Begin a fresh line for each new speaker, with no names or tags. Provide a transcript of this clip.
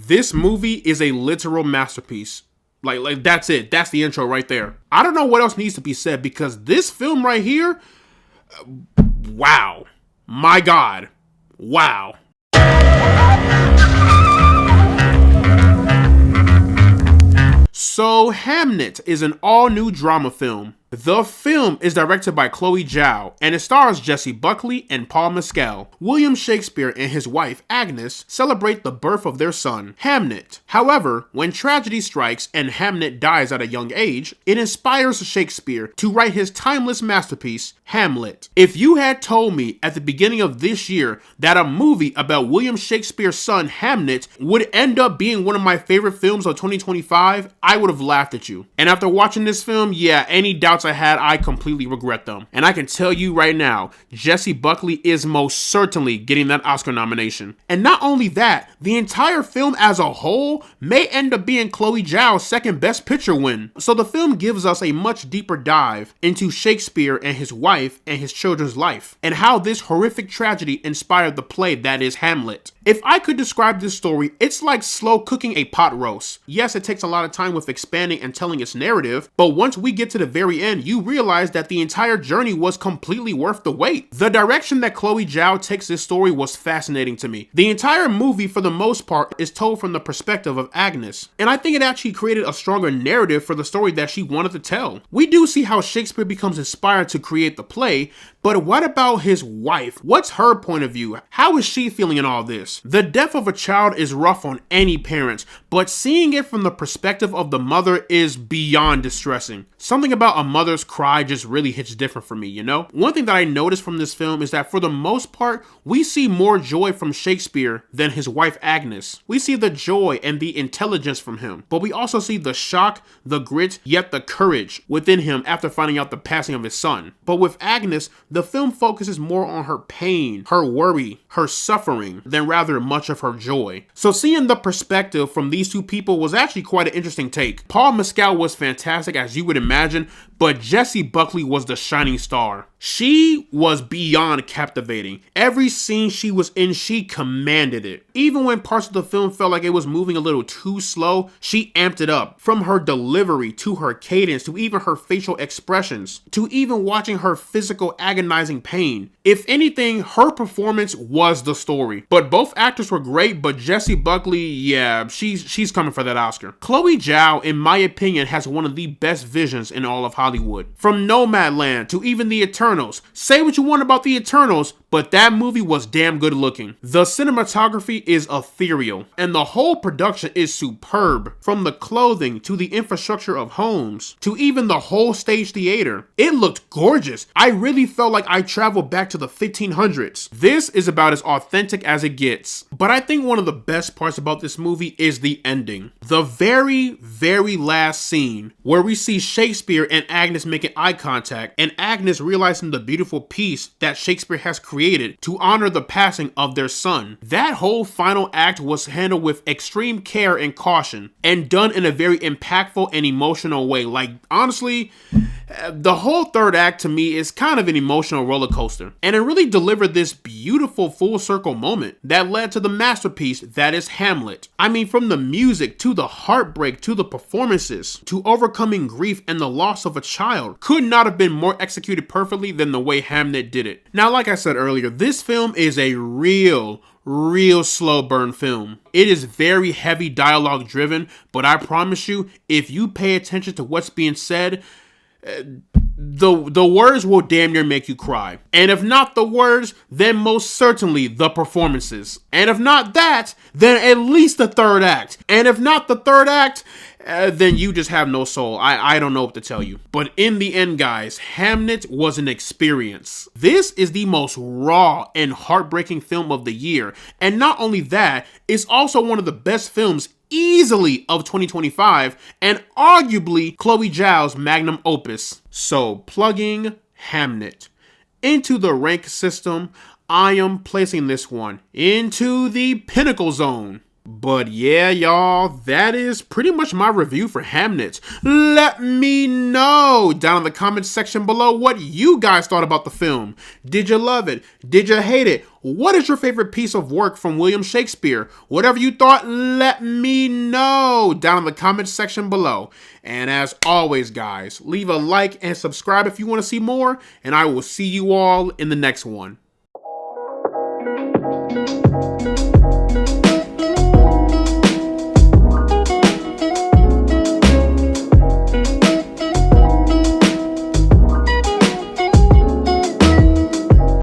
This movie is a literal masterpiece. Like that's it. That's the intro right there. I don't know what else needs to be said because this film right here, wow. My God. Wow. So, Hamnet is an all-new drama film. The film is directed by Chloe Zhao, and it stars Jessie Buckley and Paul Mescal. William Shakespeare and his wife, Agnes, celebrate the birth of their son, Hamnet. However, when tragedy strikes and Hamnet dies at a young age, it inspires Shakespeare to write his timeless masterpiece, Hamlet. If you had told me at the beginning of this year that a movie about William Shakespeare's son, Hamnet, would end up being one of my favorite films of 2025, I would have laughed at you. And after watching this film, yeah, any doubts I had, I completely regret them. And I can tell you right now, Jessie Buckley is most certainly getting that Oscar nomination. And not only that, the entire film as a whole may end up being Chloe Zhao's second Best Picture win. So the film gives us a much deeper dive into Shakespeare and his wife and his children's life, and how this horrific tragedy inspired the play that is Hamlet. If I could describe this story, it's like slow cooking a pot roast. Yes, it takes a lot of time with expanding and telling its narrative, but once we get to the very end, you realize that the entire journey was completely worth the wait. The direction that Chloe Zhao takes this story was fascinating to me. The entire movie, for the most part, is told from the perspective of Agnes, and I think it actually created a stronger narrative for the story that she wanted to tell. We do see how Shakespeare becomes inspired to create the play, but what about his wife? What's her point of view? How is she feeling in all this? The death of a child is rough on any parents, but seeing it from the perspective of the mother is beyond distressing. Something about a mother's cry just really hits different for me, you know? One thing that I noticed from this film is that for the most part, we see more joy from Shakespeare than his wife Agnes. We see the joy and the intelligence from him, but we also see the shock, the grit, yet the courage within him after finding out the passing of his son. But with Agnes, the film focuses more on her pain, her worry, her suffering, than rather much of her joy. So seeing the perspective from these two people was actually quite an interesting take. Paul Mescal was fantastic, as you would imagine, but Jessie Buckley was the shining star. She was beyond captivating. Every scene she was in, she commanded it. Even when parts of the film felt like it was moving a little too slow, she amped it up. From her delivery, to her cadence, to even her facial expressions, to even watching her physical agonizing pain. If anything, her performance was the story. But both actors were great, but Jessie Buckley, yeah, she's coming for that Oscar. Chloe Zhao, in my opinion, has one of the best visions in all of Hollywood. From Nomadland to even The Eternals. Say what you want about The Eternals, but that movie was damn good looking. The cinematography is ethereal, and the whole production is superb. From the clothing, to the infrastructure of homes, to even the whole stage theater. It looked gorgeous. I really felt like I traveled back to the 1500s. This is about as authentic as it gets. But I think one of the best parts about this movie is the ending. The very, very last scene, where we see Shakespeare and Agnes making eye contact, and Agnes realizing the beautiful piece that Shakespeare has created to honor the passing of their son. That whole final act was handled with extreme care and caution, and done in a very impactful and emotional way. Like, honestly, the whole third act to me is kind of an emotional roller coaster, and it really delivered this beautiful full circle moment that led to the masterpiece that is Hamlet. I mean, from the music, to the heartbreak, to the performances, to overcoming grief and the loss of a child, could not have been more executed perfectly than the way Hamnet did it. Now, like I said earlier, this film is a real slow burn film. It is very heavy dialogue driven, but I promise you, if you pay attention to what's being said, the words will damn near make you cry. And if not the words, then most certainly the performances. And if not that, then at least the third act. And if not the third act, then you just have no soul. I don't know what to tell you. But in the end, guys, Hamnet was an experience. This is the most raw and heartbreaking film of the year. And not only that, it's also one of the best films easily of 2025, and arguably Chloe Zhao's magnum opus. So, plugging Hamnet into the rank system, I am placing this one into the pinnacle zone. But yeah, y'all, that is pretty much my review for Hamnet. Let me know down in the comments section below what you guys thought about the film. Did you love it? Did you hate it? What is your favorite piece of work from William Shakespeare? Whatever you thought, let me know down in the comments section below. And as always, guys, leave a like and subscribe if you want to see more, and I will see you all in the next one.